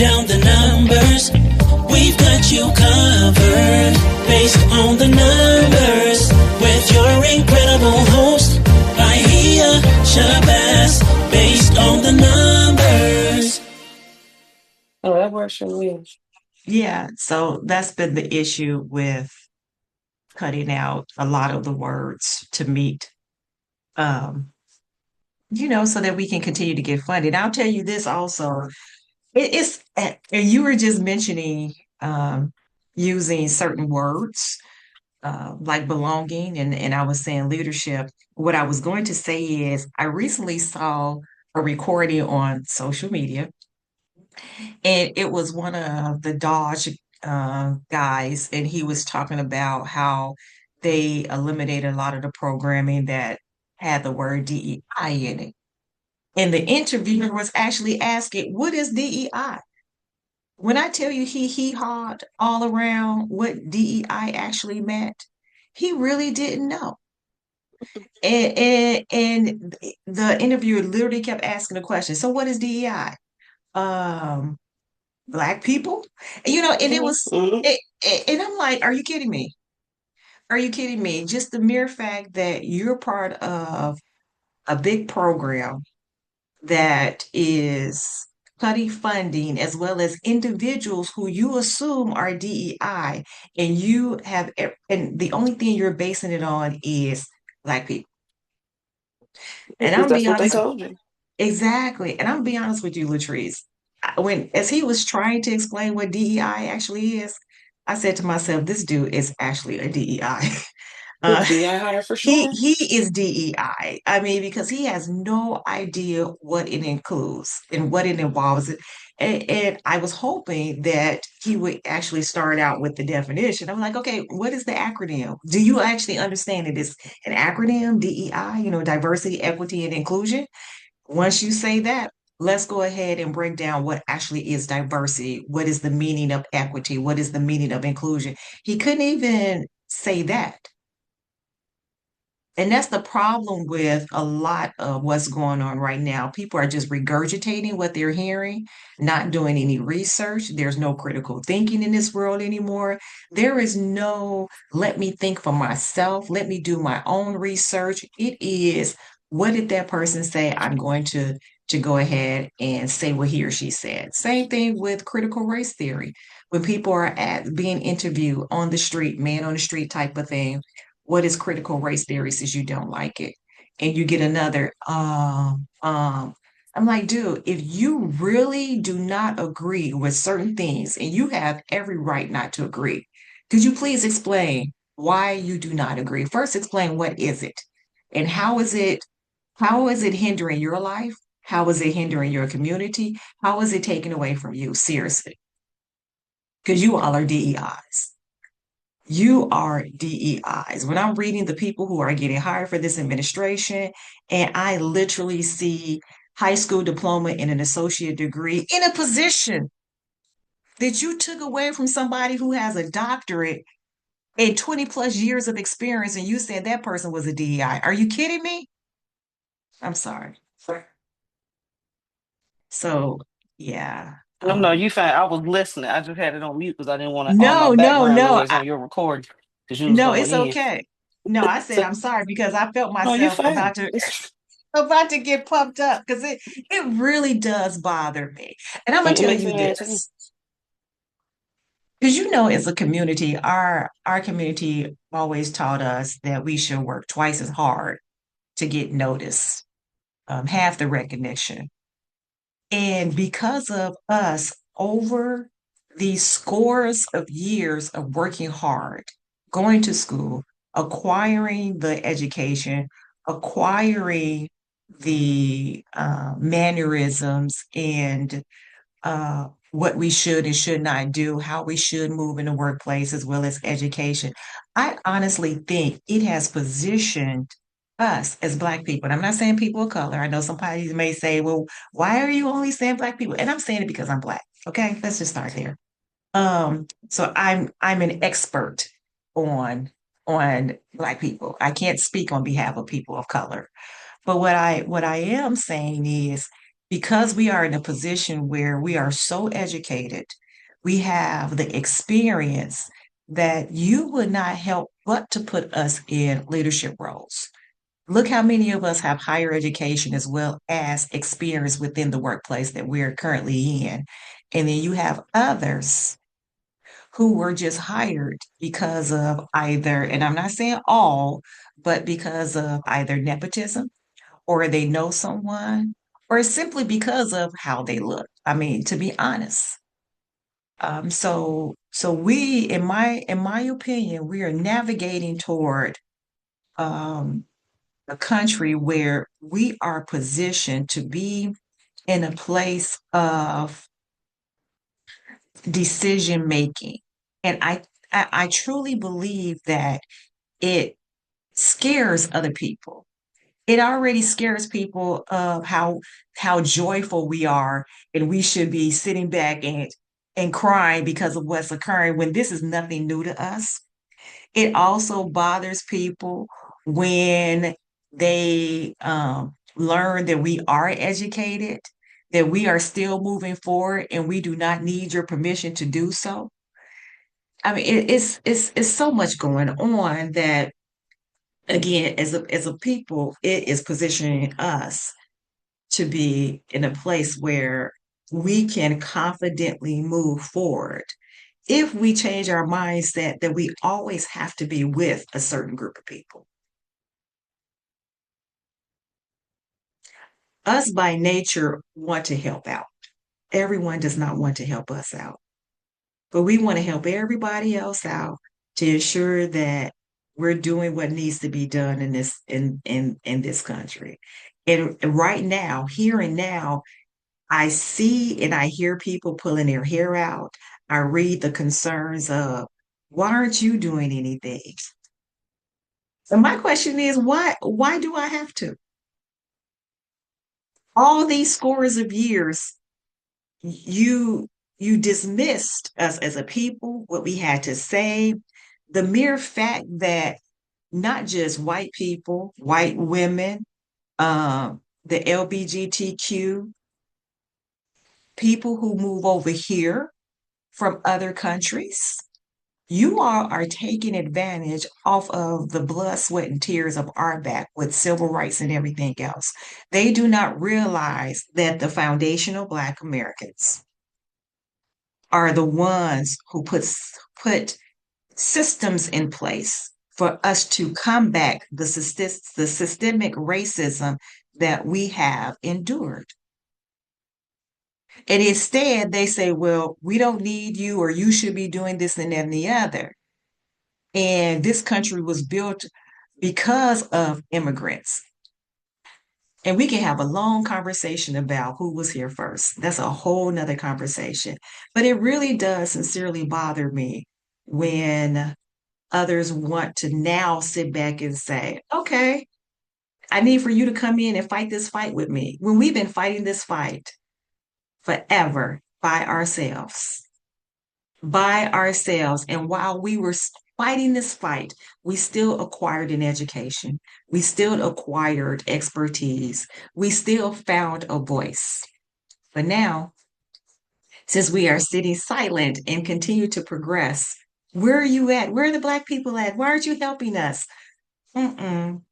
down the numbers. We've got you covered based on the numbers with your incredible host, Bahiyah Shabazz, based on the numbers. Oh, that works for me. Yeah, so that's been the issue with cutting out a lot of the words to meet, um, so that we can continue to get funded. I'll tell you this also. And you were just mentioning using certain words like belonging, and I was saying leadership. What I was going to say is I recently saw a recording on social media, and it was one of the Dodge guys, and he was talking about how they eliminated a lot of the programming that had the word DEI in it. And the interviewer was actually asking, what is DEI? When I tell you he hawed all around what DEI actually meant, he really didn't know. And the interviewer literally kept asking the question, so what is DEI? Um, Black people? And it was Mm-hmm. and I'm like, are you kidding me? Are you kidding me? Just the mere fact that you're part of a big program that is cutting funding as well as individuals who you assume are DEI, and and the only thing you're basing it on is Black people. And Because I'm that's be what they honest, told you. exactly. And I'm be honest with you, Latrice. As he was trying to explain what DEI actually is, I said to myself, this dude is actually a DEI. It's Uh, DI higher for he sure. he is DEI. I mean, because he has no idea what it includes and what it involves. And I was hoping that he would actually start out with the definition. I'm like, okay, what is the acronym? Do you actually understand it is an acronym, DEI, diversity, equity, and inclusion? Once you say that, let's go ahead and break down what actually is diversity. What is the meaning of equity? What is the meaning of inclusion? He couldn't even say that. And that's the problem with a lot of what's going on right now. People are just regurgitating what they're hearing, not doing any research. There's no critical thinking in this world anymore. There is no, let me think for myself, let me do my own research. It is, what did that person say? I'm going to go ahead and say what he or she said. Same thing with critical race theory. When people are being interviewed on the street, man on the street type of thing, what is critical race theory says you don't like it. And you get another, I'm like, dude, if you really do not agree with certain things, and you have every right not to agree, could you please explain why you do not agree? First, explain what is it and how is it hindering your life? How is it hindering your community? How is it taken away from you? Seriously. Because you all are DEIs. You are DEIs. When I'm reading the people who are getting hired for this administration, and I literally see high school diploma and an associate degree in a position that you took away from somebody who has a doctorate and 20 plus years of experience, and you said that person was a DEI. Are you kidding me? I'm sorry. So, yeah. No, no, you fine. I was listening. I just had it on mute because I didn't want all my No, no, background no. noise on your recording because you was No, going it's in. okay. No, I said So, I'm sorry because I felt no, you myself fine. about to get pumped up because it really does bother me. And I'm gonna It tell makes you me mad too. this. Because as a community, our community always taught us that we should work twice as hard to get noticed, half the recognition. And because of us over these scores of years of working hard, going to school, acquiring the education, acquiring the mannerisms and what we should and should not do, how we should move in the workplace, as well as education. I honestly think it has positioned us as Black people. And I'm not saying people of color. I know somebody may say, well, why are you only saying Black people? And I'm saying it because I'm Black. Okay, let's just start there. So I'm an expert on Black people. I can't speak on behalf of people of color. But what I am saying is because we are in a position where we are so educated, we have the experience that you would not help but to put us in leadership roles. Look how many of us have higher education as well as experience within the workplace that we're currently in. And then you have others who were just hired because of either, and I'm not saying all, but because of either nepotism or they know someone or simply because of how they look. I mean, to be honest. So we, in my opinion, we are navigating toward um, a country where we are positioned to be in a place of decision making. And I truly believe that it scares other people. It already scares people of how joyful we are, and we should be sitting back and crying because of what's occurring when this is nothing new to us. It also bothers people when they learn that we are educated, that we are still moving forward, and we do not need your permission to do so. I mean, it's so much going on that again, as a people, it is positioning us to be in a place where we can confidently move forward if we change our mindset that we always have to be with a certain group of people. Us by nature want to help out. Everyone does not want to help us out, but we want to help everybody else out to ensure that we're doing what needs to be done in this country. And right now, here and now, I see and I hear people pulling their hair out. I read the concerns of, why aren't you doing anything? And my question is, why do I have to? All these scores of years, you you dismissed us as a people, what we had to say, the mere fact that not just white people, white women, the LGBTQ people who move over here from other countries. You all are taking advantage off of the blood, sweat, and tears of our back with civil rights and everything else. They do not realize that the foundational Black Americans are the ones who put systems in place for us to combat the systemic racism that we have endured. And instead, they say, well, we don't need you, or you should be doing this and that and the other. And this country was built because of immigrants. And we can have a long conversation about who was here first. That's a whole nother conversation. But it really does sincerely bother me when others want to now sit back and say, okay, I need for you to come in and fight this fight with me. When we've been fighting this fight forever by ourselves. By ourselves. And while we were fighting this fight, we still acquired an education. We still acquired expertise. We still found a voice. But now, since we are sitting silent and continue to progress, where are you at? Where are the Black people at? Why aren't you helping us? Mm-mm.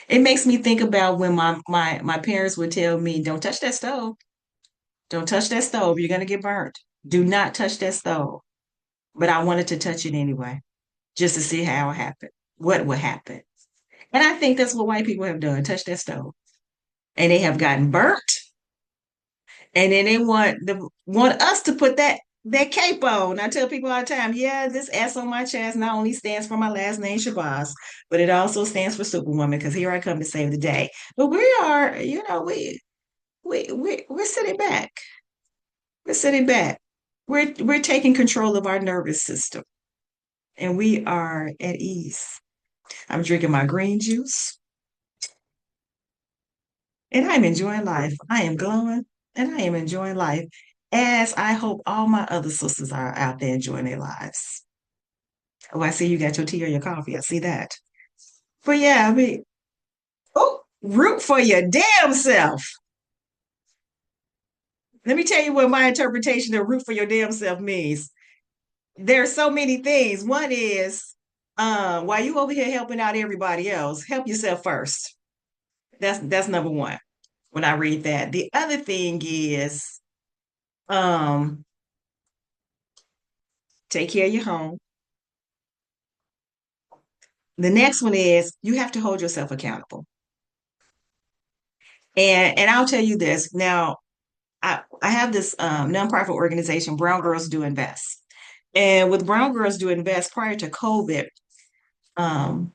It makes me think about when my parents would tell me, don't touch that stove. Don't touch that stove. You're going to get burnt. Do not touch that stove. But I wanted to touch it anyway, just to see how it happened, what would happen. And I think that's what white people have done, touch that stove. And they have gotten burnt. And then they want us to put that cape on. I tell people all the time, yeah, this S on my chest not only stands for my last name, Shabazz, but it also stands for Superwoman, because here I come to save the day. But we are, we're sitting back. We're sitting back. We're taking control of our nervous system, and we are at ease. I'm drinking my green juice, and I'm enjoying life. I am glowing, and I am enjoying life, as I hope all my other sisters are out there enjoying their lives. Oh, I see you got your tea or your coffee. I see that. But yeah, I mean, oh, root for your damn self. Let me tell you what my interpretation of root for your damn self means. There are so many things. One is, while you over here helping out everybody else, help yourself first. That's number one when I read that. The other thing is, um, take care of your home. The next one is you have to hold yourself accountable. And I'll tell you this now. I have this nonprofit organization, Brown Girls Do Invest. And with Brown Girls Do Invest, prior to COVID,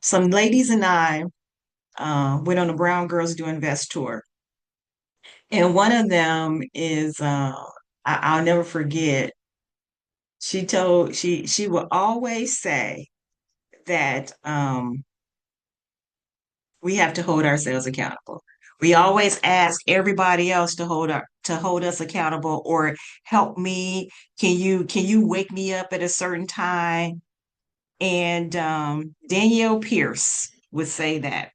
some ladies and I went on a Brown Girls Do Invest tour. And one of them is, I'll never forget, she would always say that we have to hold ourselves accountable. We always ask everybody else to hold us accountable or help me. Can you wake me up at a certain time? And Danielle Pierce would say that.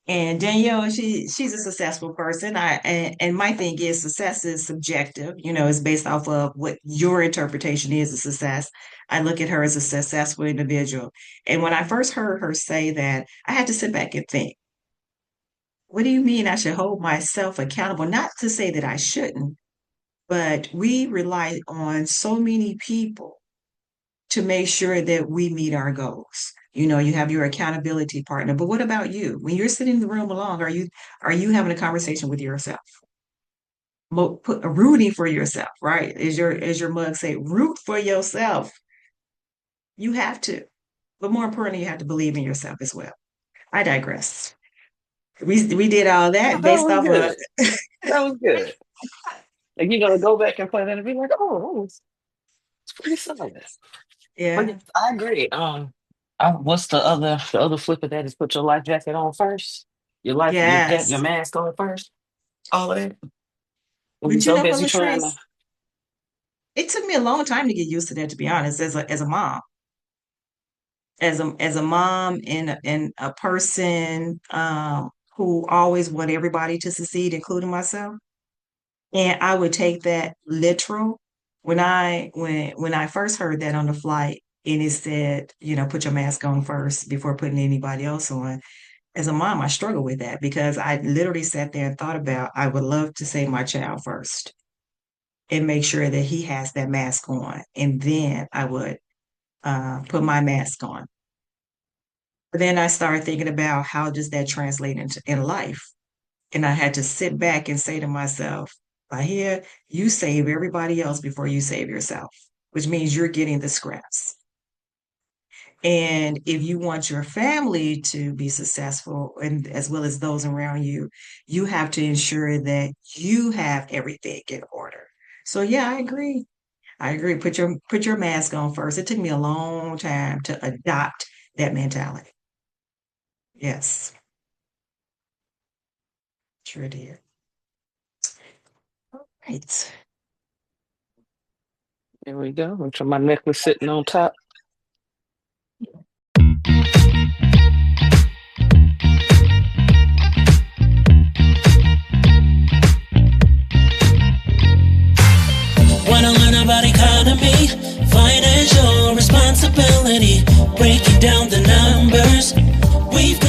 And Danielle, she's a successful person. And my thing is success is subjective. It's based off of what your interpretation is of success. I look at her as a successful individual. And when I first heard her say that, I had to sit back and think, what do you mean I should hold myself accountable? Not to say that I shouldn't, but we rely on so many people to make sure that we meet our goals. You have your accountability partner, but what about you? When you're sitting in the room alone, are you having a conversation with yourself? Rooting for yourself, right? As your mug say, root for yourself. You have to, but more importantly, you have to believe in yourself as well. I digress. We did all Yeah, that that based was off good. of That was good. Like you're gonna go back and play that and be like, oh, it's pretty solid. But yeah, yes, I agree. What's the other flip of that is put your life jacket on first. Your yes. mask on first. All of that. We'll be But you so know what, busy trying to. Latrice? It took me a long time to get used to that, to be honest, as a mom. As a mom and a person who always want everybody to succeed, including myself. And I would take that literal when I first heard that on the flight and it said, put your mask on first before putting anybody else on. As a mom, I struggle with that because I literally sat there and thought about I would love to save my child first and make sure that he has that mask on. And then I would put my mask on. But then I started thinking about how does that translate in life? And I had to sit back and say to myself, Bahiyah, you save everybody else before you save yourself, which means you're getting the scraps. And if you want your family to be successful and as well as those around you, you have to ensure that you have everything in order. So yeah, I agree. I agree. Put your mask on first. It took me a long time to adopt that mentality. Yes, sure did. Right. There we go. Make sure my necklace sitting on top. Wanna learn about economy, financial responsibility, breaking down the numbers. We've